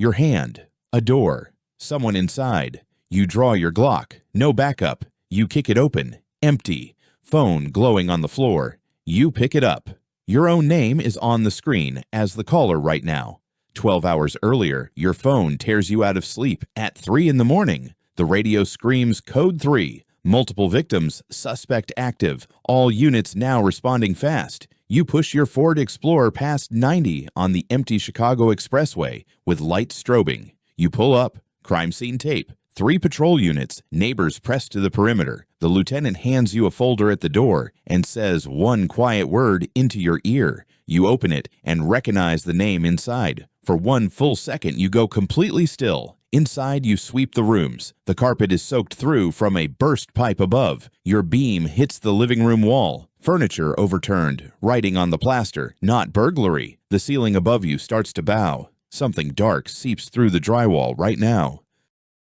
your hand, a door, someone inside. You draw your Glock, no backup. You kick it open, empty. Phone glowing on the floor. You pick it up. Your own name is on the screen as the caller right now. 12 hours earlier, your phone tears you out of sleep at 3 in the morning. The radio screams code 3. Multiple victims, suspect active, all units now responding fast. You push your Ford Explorer past 90 on the empty Chicago Expressway with lights strobing. You pull up, crime scene tape, 3 patrol units, neighbors pressed to the perimeter. The lieutenant hands you a folder at the door and says one quiet word into your ear. You open it and recognize the name inside. For 1 full second, you go completely still. Inside, you sweep the rooms. The carpet is soaked through from a burst pipe above. Your beam hits the living room wall. Furniture overturned. Writing on the plaster. Not burglary. The ceiling above you starts to bow. Something dark seeps through the drywall right now.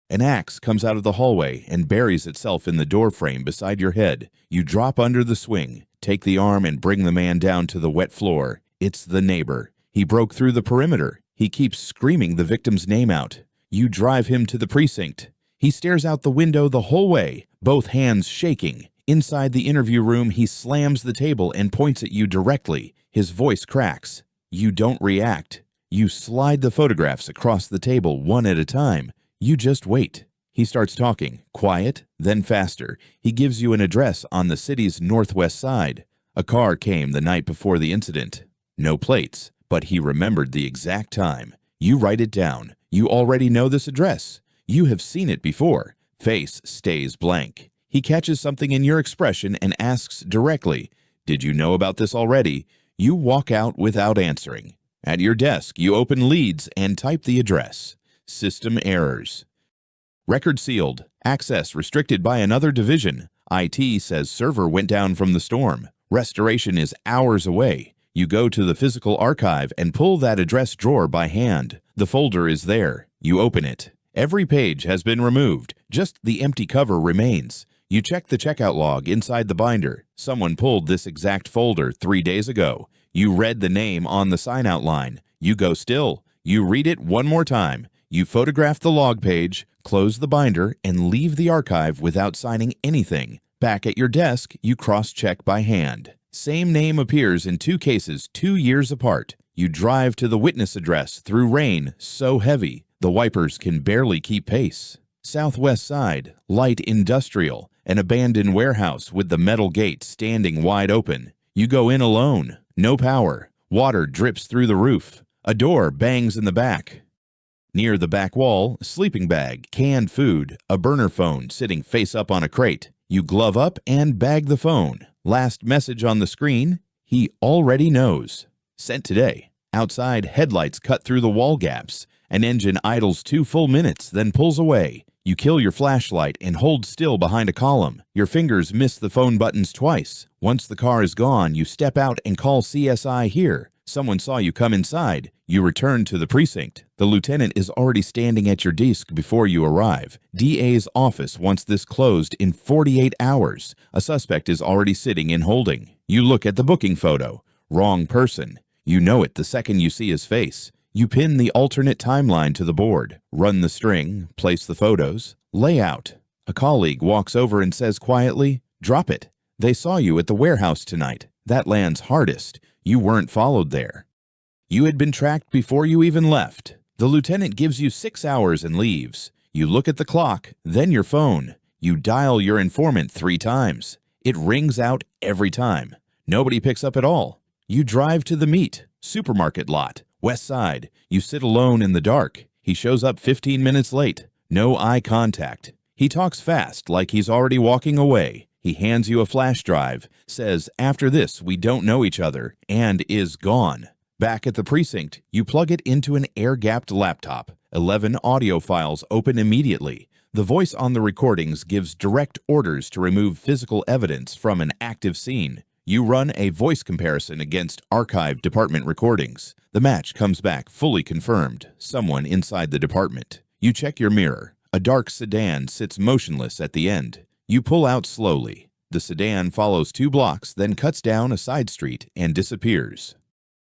An axe comes out of the hallway and buries itself in the doorframe beside your head. You drop under the swing, take the arm and bring the man down to the wet floor. It's the neighbor. He broke through the perimeter. He keeps screaming the victim's name out. You drive him to the precinct. He stares out the window the whole way, both hands shaking. Inside the interview room, he slams the table and points at you directly. His voice cracks. You don't react. You slide the photographs across the table one at a time. You just wait. He starts talking, quiet, then faster. He gives you an address on the city's northwest side. A car came the night before the incident. No plates, but he remembered the exact time. You write it down. You already know this address. You have seen it before. Face stays blank. He catches something in your expression and asks directly, "Did you know about this already?" You walk out without answering. At your desk, you open Leads and type the address. System errors. Record sealed. Access restricted by another division. IT says server went down from the storm. Restoration is hours away. You go to the physical archive and pull that address drawer by hand. The folder is there. You open it. Every page has been removed. Just the empty cover remains. You check the checkout log inside the binder. Someone pulled this exact folder 3 days ago. You read the name on the sign-out line. You go still. You read it one more time. You photograph the log page, close the binder, and leave the archive without signing anything. Back at your desk, you cross-check by hand. Same name appears in 2 cases 2 years apart. You drive to the witness address through rain so heavy, the wipers can barely keep pace. Southwest side, light industrial, an abandoned warehouse with the metal gate standing wide open. You go in alone. No power. Water drips through the roof. A door bangs in the back. Near the back wall, sleeping bag, canned food, a burner phone sitting face up on a crate. You glove up and bag the phone. Last message on the screen, he already knows. Sent today. Outside, headlights cut through the wall gaps. An engine idles 2 full minutes, then pulls away. You kill your flashlight and hold still behind a column. Your fingers miss the phone buttons twice. Once the car is gone, you step out and call CSI here. Someone saw you come inside. You return to the precinct. The lieutenant is already standing at your desk before you arrive. DA's office wants this closed in 48 hours. A suspect is already sitting in holding. You look at the booking photo. Wrong person. You know it the second you see his face. You pin the alternate timeline to the board, run the string, place the photos, lay out. A colleague walks over and says quietly, "Drop it. They saw you at the warehouse tonight. That lands hardest. You weren't followed there." You had been tracked before you even left. The lieutenant gives you 6 hours and leaves. You look at the clock, then your phone. You dial your informant 3 times. It rings out every time. Nobody picks up at all. You drive to the meet, supermarket lot. West side. You sit alone in the dark. He shows up 15 minutes late. No eye contact. He talks fast like he's already walking away. He hands you a flash drive, says, "After this, we don't know each other," and is gone. Back at the precinct, you plug it into an air-gapped laptop. 11 audio files open immediately. The voice on the recordings gives direct orders to remove physical evidence from an active scene. You run a voice comparison against archived department recordings. The match comes back fully confirmed. Someone inside the department. You check your mirror. A dark sedan sits motionless at the end. You pull out slowly. The sedan follows 2 blocks, then cuts down a side street and disappears.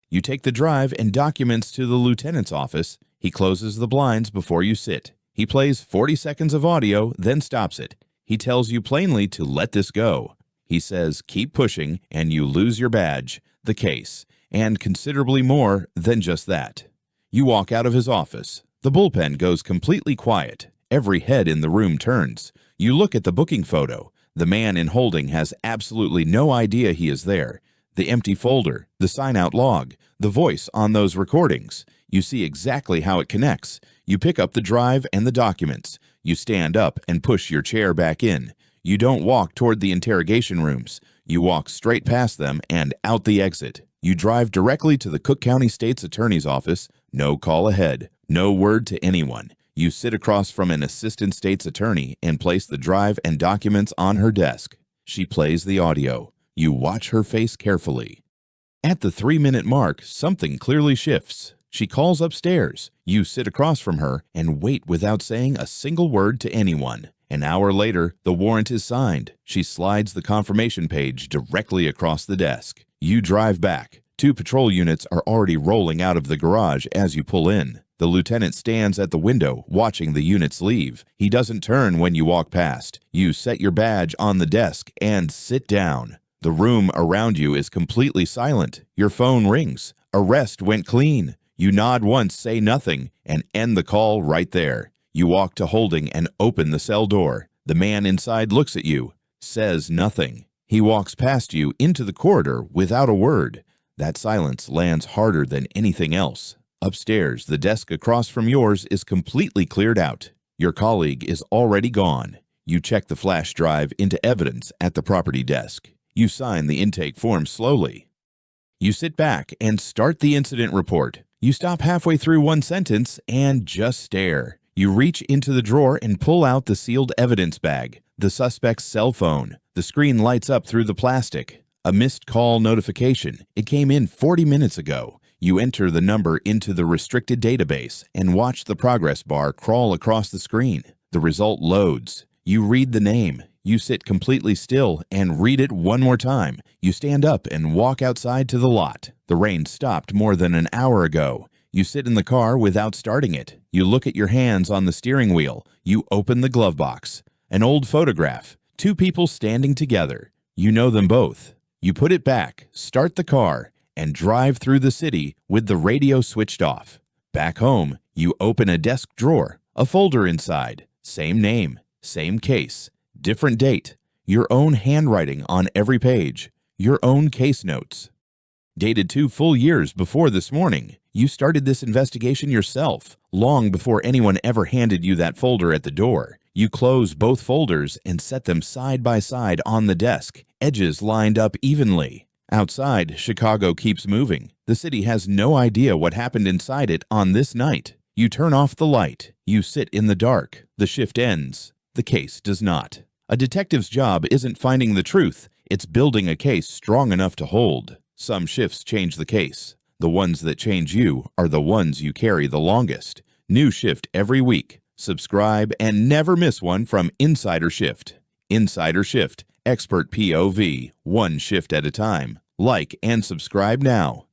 You take the drive and documents to the lieutenant's office. He closes the blinds before you sit. He plays 40 seconds of audio, then stops it. He tells you plainly to let this go. He says keep pushing and you lose your badge, the case, and considerably more than just that. You walk out of his office. The bullpen goes completely quiet. Every head in the room turns. You look at the booking photo. The man in holding has absolutely no idea he is there. The empty folder, the sign-out log, the voice on those recordings. You see exactly how it connects. You pick up the drive and the documents. You stand up and push your chair back in. You don't walk toward the interrogation rooms. You walk straight past them and out the exit. You drive directly to the Cook County State's Attorney's office. No call ahead. No word to anyone. You sit across from an assistant state's attorney and place the drive and documents on her desk. She plays the audio. You watch her face carefully. At the 3-minute mark, something clearly shifts. She calls upstairs. You sit across from her and wait without saying a single word to anyone. An hour later, the warrant is signed. She slides the confirmation page directly across the desk. You drive back. 2 patrol units are already rolling out of the garage as you pull in. The lieutenant stands at the window watching the units leave. He doesn't turn when you walk past. You set your badge on the desk and sit down. The room around you is completely silent. Your phone rings. Arrest went clean. You nod once, say nothing, and end the call right there. You walk to holding and open the cell door. The man inside looks at you, says nothing. He walks past you into the corridor without a word. That silence lands harder than anything else. Upstairs, the desk across from yours is completely cleared out. Your colleague is already gone. You check the flash drive into evidence at the property desk. You sign the intake form slowly. You sit back and start the incident report. You stop halfway through one sentence and just stare. You reach into the drawer and pull out the sealed evidence bag, the suspect's cell phone. The screen lights up through the plastic. A missed call notification. It came in 40 minutes ago. You enter the number into the restricted database and watch the progress bar crawl across the screen. The result loads. You read the name. You sit completely still and read it one more time. You stand up and walk outside to the lot. The rain stopped more than an hour ago. You sit in the car without starting it. You look at your hands on the steering wheel. You open the glove box. An old photograph. 2 people standing together. You know them both. You put it back, start the car, and drive through the city with the radio switched off. Back home, you open a desk drawer, a folder inside. Same name, same case, different date, your own handwriting on every page, your own case notes. Dated 2 full years before this morning, you started this investigation yourself, long before anyone ever handed you that folder at the door. You close both folders and set them side by side on the desk, edges lined up evenly. Outside, Chicago keeps moving. The city has no idea what happened inside it on this night. You turn off the light. You sit in the dark. The shift ends. The case does not. A detective's job isn't finding the truth. It's building a case strong enough to hold. Some shifts change the case. The ones that change you are the ones you carry the longest. New shift every week. Subscribe and never miss one from Insider Shift. Insider Shift, expert POV, one shift at a time. Like and subscribe now.